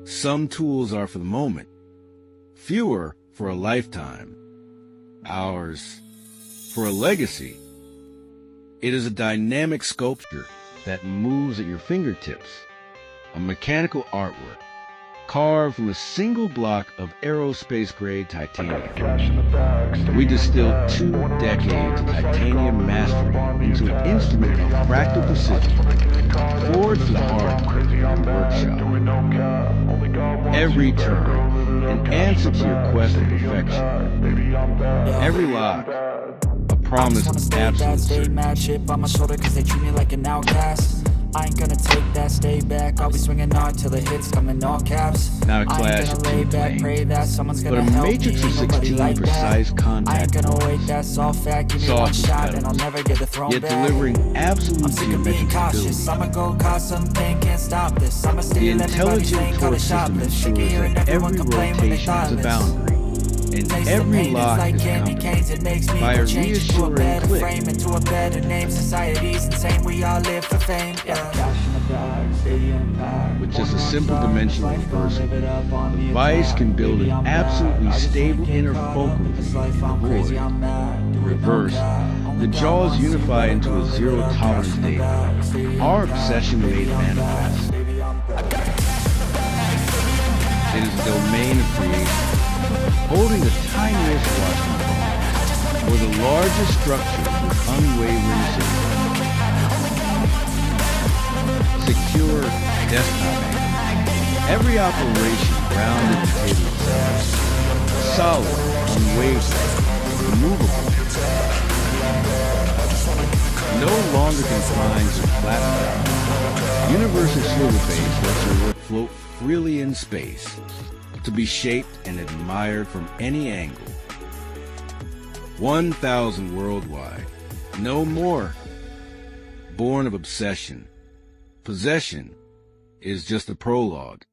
Some tools are for the moment, fewer for a lifetime, ours for a legacy. It is a dynamic sculpture that moves at your fingertips, a mechanical artwork carved from a single block of aerospace-grade titanium. We distilled 2 decades of titanium mastery into an instrument of fractal precision, forged for the hard work and workshop. Every turn, an answer to your quest for perfection. Every lock, a promise of absolute certainty. Chip on my shoulder cause they treat me like an outcast. I ain't gonna take that, stay back. I'll be swinging hard till the hits come in all caps. Not a clash of two pray that someone's gonna but a help matrix me. of 16 Like precise that. I contact ain't gonna points. wait, that's all fact. Give me Soft one shot petals, and I'll never get the throne yet back. delivering absolute I'm sick of being geometric cautious. stability. I'ma go cause something, can't stop this. I'ma The steal everybody's intelligent lane, call torque it system shoplift. Sick of ensures hearing that everyone every complain when they rotation is a thoughtless. boundary, and Taste the every pain is lock like is candy canes. It makes me by a change into a reassuring better click. frame, into a better name. Society's insane, we all live for fame. With just a simple dimensional reversal, the Vise can build an absolutely stable inner fulcrum for you in the void. The reverse, the jaws unify into a zero-tolerance state. Our obsession made manifest. It is a domain of creation, holding the tiniest watchman or the largest structure with unwavering certainty. Secure desktop anchor. Every operation grounded in table itself. Solid, unwavering, immovable. No longer confined to flat ground. Universal swivel base lets your work float freely in space, to be shaped and admired from any angle. 1,000 worldwide, no more. Born of obsession. Possession is just a prologue.